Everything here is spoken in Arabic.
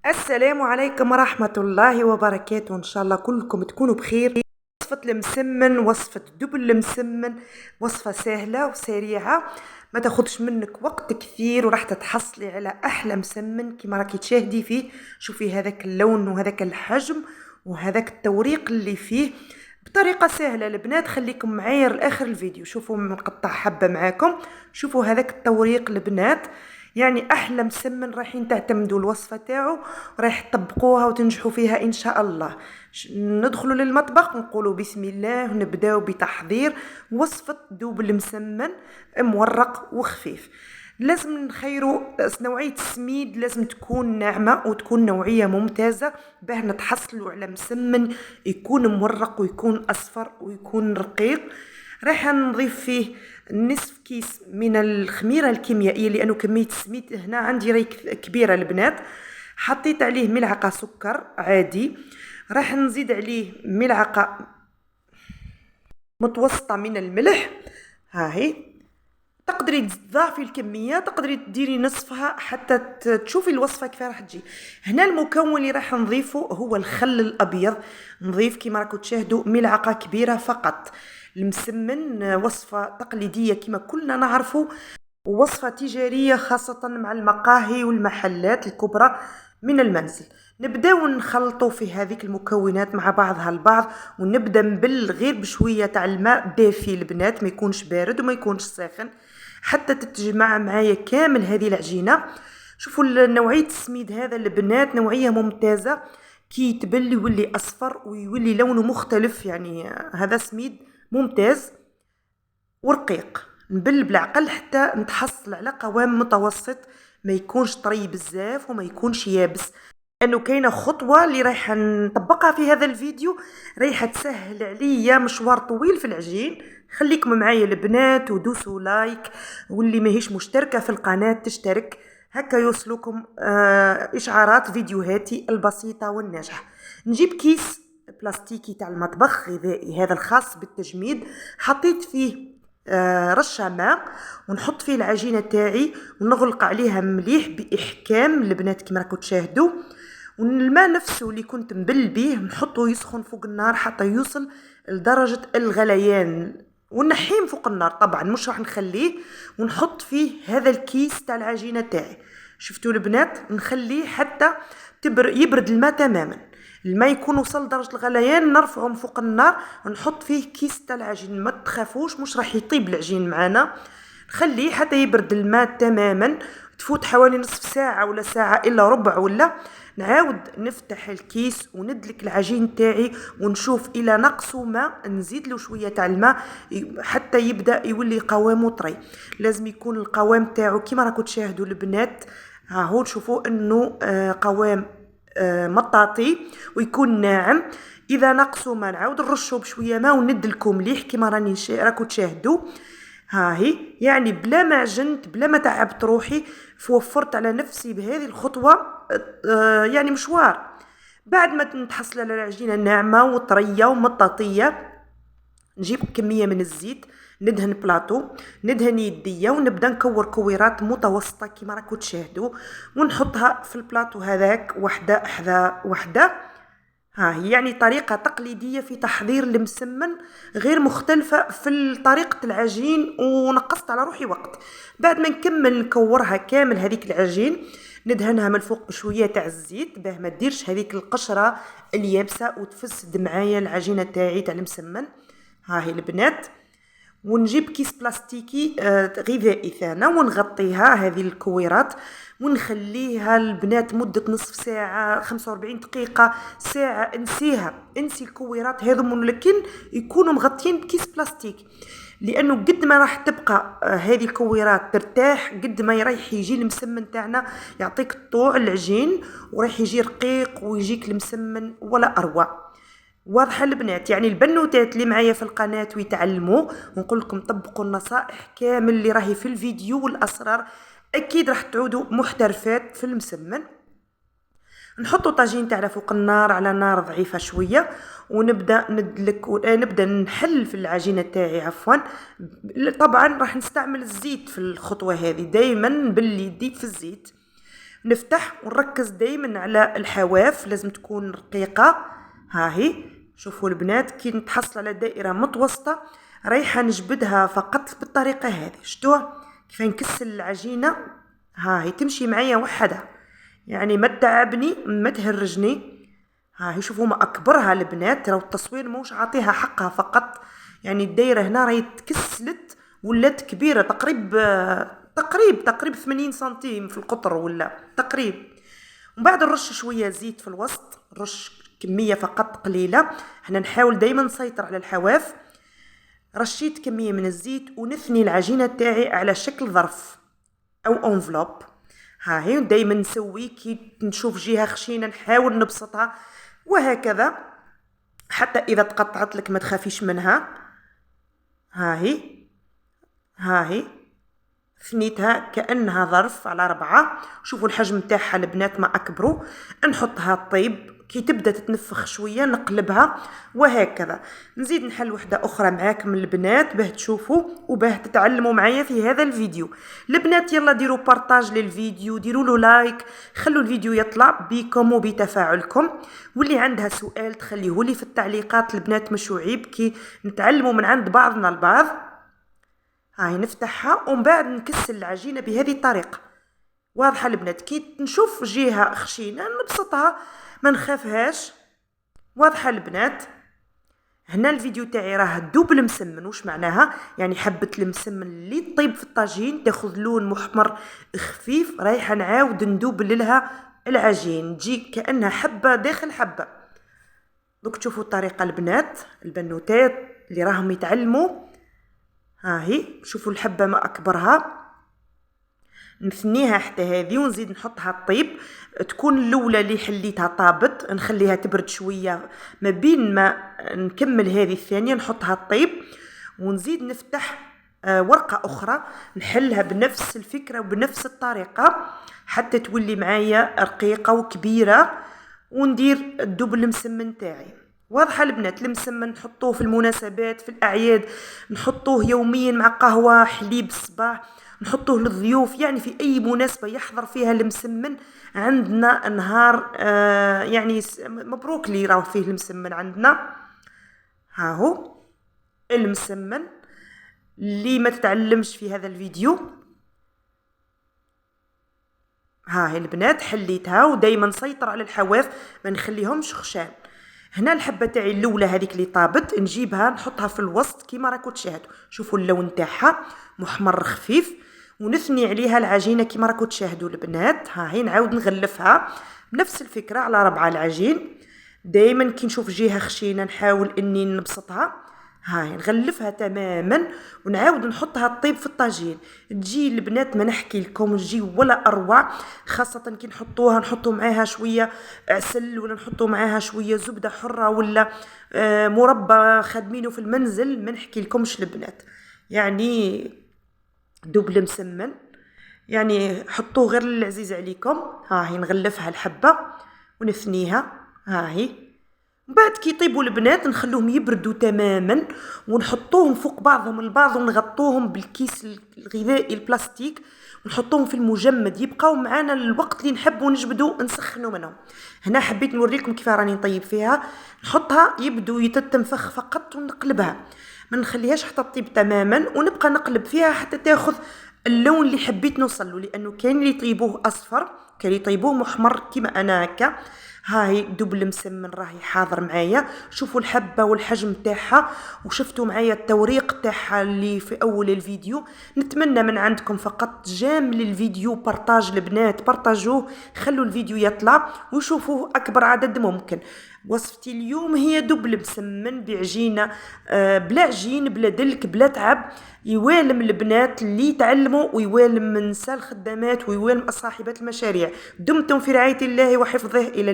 السلام عليكم ورحمة الله وبركاته. إن شاء الله كلكم تكونوا بخير. وصفة المسمن، وصفة دبل المسمن، وصفة سهلة وسريعة ما تاخدش منك وقت كثير، وراح تتحصلي على أحلى مسمن كما راكي تشاهدي فيه. شوفي هذاك اللون وهذاك الحجم وهذاك التوريق اللي فيه بطريقة سهلة. البنات خليكم معايا لآخر الفيديو، شوفوا نقطع حبة معاكم. شوفوا هذاك التوريق البنات، يعني احلى مسمن رايحين تعتمدوا الوصفه تاعو، رايح تطبقوها وتنجحوا فيها ان شاء الله. ندخلوا للمطبخ ونقولوا بسم الله ونبداو بتحضير وصفه دوب المسمن مورق وخفيف. لازم نخيروا نوعيه السميد، لازم تكون ناعمه وتكون نوعيه ممتازه باه نتحصلوا على مسمن يكون مورق ويكون اصفر ويكون رقيق. راح نضيف فيه نصف كيس من الخميره الكيميائيه، لانه كميه السميد هنا عندي راهي كبيره البنات. حطيت عليه ملعقه سكر عادي، راح نزيد عليه ملعقه متوسطه من الملح. ها هي تقدري تضاعفي الكميه، تقدري تديري نصفها حتى تشوفي الوصفه كيف راح تجي. هنا المكون اللي راح نضيفه هو الخل الابيض. نضيف كما راكم تشاهدوا ملعقه كبيره فقط. المسمن وصفه تقليديه كما كلنا نعرفوا، ووصفه تجاريه خاصه مع المقاهي والمحلات الكبرى من المنزل. نبداو نخلطوا في هذيك المكونات مع بعضها البعض، ونبدا نبل غير بشويه تاع الماء دافي البنات، ما يكونش بارد وما يكونش ساخن، حتى تتجمع معايا كامل هذه العجينه. شوفوا نوعيه السميد هذا البنات نوعيه ممتازه، كي يتبل يولي اصفر ويولي لونه مختلف، يعني هذا سميد ممتاز ورقيق. نبل بالعقل حتى نتحصل على قوام متوسط، ما يكونش طري بزاف وما يكونش يابس. انه كاينه خطوه اللي رايحه نطبقها في هذا الفيديو رايحه تسهل عليا مشوار طويل في العجين. خليكم معايا البنات ودوسوا لايك، واللي ماهيش مشتركه في القناه تشترك، هكا يوصلكم اشعارات فيديوهاتي البسيطه والناجحه. نجيب كيس بلاستيكي تاع المطبخ غذائي هذا الخاص بالتجميد، حطيت فيه رشه ماء، ونحط فيه العجينه تاعي ونغلق عليها مليح باحكام البنات كما راكم تشاهدوا. والماء نفسه اللي كنت نبل بيه نحطه يسخن فوق النار حتى يوصل لدرجه الغليان، ونحيم فوق النار طبعا، مش راح نخليه. ونحط فيه هذا الكيس تاع العجينه تاعي. شفتوا البنات؟ نخليه حتى يبرد الماء تماما. الماء يكون وصل لدرجه الغليان نرفعه من فوق النار ونحط فيه كيس تاع العجين. ما تخافوش مش راح يطيب العجين معنا، نخليه حتى يبرد الماء تماما. تفوت حوالي نصف ساعه ولا ساعه الا ربع، ولا نعاود نفتح الكيس وندلك العجين تاعي ونشوف الى نقصه ماء، نزيد له شويه تاع الماء حتى يبدا يولي قوامه طري. لازم يكون القوام تاعو كما راكم تشاهدوا البنات. ها هو تشوفوا انه قوام مطاطي ويكون ناعم. اذا نقصوا ما نعاود نرشوا بشويه ماء وندلكم مليح كما راني راكم تشاهدوا. ها هي يعني بلا ما عجنت بلا ما تعبت روحي، فوفرت على نفسي بهذه الخطوه يعني مشوار. بعد ما نتحصل على العجينه ناعمه وطريه ومطاطيه، نجيب كميه من الزيت، ندهن بلاطو، ندهن يديه، ونبدا نكور كويرات متوسطه كما راكم تشاهدوا، ونحطها في البلاطو هذاك وحده حذا وحده. ها هي يعني طريقة تقليدية في تحضير المسمن، غير مختلفة في طريقة العجين، ونقصت على روحي وقت. بعد ما نكمل نكورها كامل هذيك العجين، ندهنها من الفوق بشوية تاع الزيت باه ما تديرش هذيك القشرة اليابسة وتفسد معايا العجينة تاعي تاع المسمن. ها هي البنات، ونجيب كيس بلاستيكي غذائي ثانا ونغطيها هذه الكويرات، ونخليها البنات مدة نصف ساعة 45 دقيقة ساعة. انسيها، انسي الكويرات هذم، لكن يكونوا مغطيين بكيس بلاستيك، لانه قد ما راح تبقى هذه الكويرات ترتاح قد ما رايح يجي المسمن تاعنا يعطيك طوع العجين، ورايح يجي رقيق ويجيك المسمن ولا اروع. واضحه البنات؟ يعني البنوتات اللي معايا في القناه ويتعلموا، ونقول لكم طبقوا النصائح كامل اللي راهي في الفيديو والاسرار، اكيد راح تعودوا محترفات في المسمن. نحطوا طاجين تاعنا فوق النار على نار ضعيفه شويه، ونبدا ندلك نبدا نحل في العجينه تاعي عفوا. طبعا راح نستعمل الزيت في الخطوه هذه، دائما باللي يدي في الزيت. نفتح ونركز دايما على الحواف، لازم تكون رقيقة. هاهي شوفوا البنات كي نتحصل على دائرة متوسطة رايحة نجبدها فقط بالطريقة هذه. شتوها كيف نكسل العجينة؟ هاهي تمشي معايا وحدها، يعني ما تعبني ما تهرجني. هاهي شوفوا ما أكبرها البنات، راهو التصوير موش عاطيها حقها فقط. يعني الدايرة هنا راهي تكسلت ولات كبيرة، تقريب 80 سنتيم في القطر ولا تقريب. ومن بعد نرش شوية زيت في الوسط، نرش كمية فقط قليلة، احنا نحاول دايما نسيطر على الحواف. رشيت كمية من الزيت ونثني العجينة تاعي على شكل ظرف أو أنفلوب. هاهي دايما نسوي كي نشوف جهة خشينة نحاول نبسطها، وهكذا حتى إذا تقطعت لك ما تخافيش منها. هاهي ثنيتها كأنها ظرف على 4. شوفوا الحجم تاعها البنات ما أكبروا. نحطها طيب كي تبدأ تتنفخ شوية نقلبها، وهكذا. نزيد نحل وحدة أخرى معاكم البنات باه تشوفوا وباه تتعلموا معايا في هذا الفيديو. البنات يلا ديروا بارتاج للفيديو، ديروا له لايك، خلوا الفيديو يطلع بكم وبتفاعلكم. واللي عندها سؤال تخليه لي في التعليقات البنات، مش عيب كي نتعلموا من عند بعضنا البعض. هاي نفتحها ومن بعد نكسل العجينة بهذه الطريقة. واضحة البنات؟ كي نشوف جهة خشينة نبسطها ما نخافهاش. واضحة البنات؟ هنا الفيديو تاعي راه دوبل مسمن. وش معناها؟ يعني حبة المسمن اللي تطيب في الطاجين تاخذ لون محمر خفيف، رايحة نعاود ندوبل لها العجين تجي كأنها حبة داخل حبة. دوك تشوفوا الطريقة البنات، البنوتات اللي راهم يتعلموا. هاهي شوفوا الحبة ما أكبرها، نثنيها حتى هذه ونزيد نحطها طيب. تكون الأولى اللي حليتها طابت نخليها تبرد شوية، ما بين ما نكمل هذه الثانية نحطها طيب. ونزيد نفتح ورقة أخرى نحلها بنفس الفكرة وبنفس الطريقة حتى تولي معايا رقيقة وكبيرة، وندير الدبل المسمن تاعي. واضحة البنات؟ المسمن نحطوه في المناسبات، في الأعياد نحطوه يوميا مع قهوة حليب الصباح، نحطوه للضيوف، يعني في أي مناسبة يحضر فيها المسمن عندنا نهار يعني مبروك لي راه فيه المسمن عندنا. هاهو المسمن اللي ما تتعلمش في هذا الفيديو. هاهي البنات حليتها، ودايما نسيطر على الحواف ما نخليهمش خشان. هنا الحبه تاعي الاولى هذيك اللي طابت نجيبها نحطها في الوسط كيما راكم تشاهدوا. شوفوا اللون تاعها محمر خفيف، ونثني عليها العجينه كيما راكم تشاهدوا البنات. هاهي نعاود نغلفها بنفس الفكره على 4 العجين. دائما كي نشوف جهه خشينه نحاول اني نبسطها. هاي نغلفها تماما ونعاود نحطها طيب في الطاجين. تجي البنات ما نحكي لكم تجي ولا اروع، خاصه كي نحطوا معاها شويه عسل، ولا نحطوا معاها شويه زبده حره، ولا مربى خادمينه في المنزل. ما نحكي لكمش البنات، يعني دبل مسمن، يعني حطوه غير العزيز عليكم. هاهي نغلفها الحبه ونثنيها. هاهي بعد كي يطيبوا البنات نخلوهم يبردوا تماما ونحطوهم فوق بعضهم البعض ونغطوهم بالكيس الغذائي البلاستيك ونحطوهم في المجمد يبقاو معانا الوقت اللي نحبوا نجبدوا نسخنوا منهم. هنا حبيت نوريكم كيف راني نطيب فيها. نحطها يبدو يتنفخ فقط ونقلبها، ما نخليهاش حتى تطيب تماما، ونبقى نقلب فيها حتى تاخذ اللون اللي حبيت نوصل له، لانه كاين اللي يطيبوه اصفر، كاين اللي يطيبوه محمر كيما انا هكا. هاي دبل مسمن راهي حاضر معايا. شوفوا الحبه والحجم تاعها، وشفتوا معايا التوريق تاعها اللي في اول الفيديو. نتمنى من عندكم فقط جامل الفيديو بارطاج البنات، بارطاجوه، خلوا الفيديو يطلع وشوفوه اكبر عدد ممكن. وصفتي اليوم هي دبل مسمن بعجينه بلا عجين بلا دلك بلا تعب، يوالم البنات اللي يتعلموا ويوالم من نساء الخدامات ويوالم صاحبات المشاريع. دمتم في رعايه الله وحفظه. الى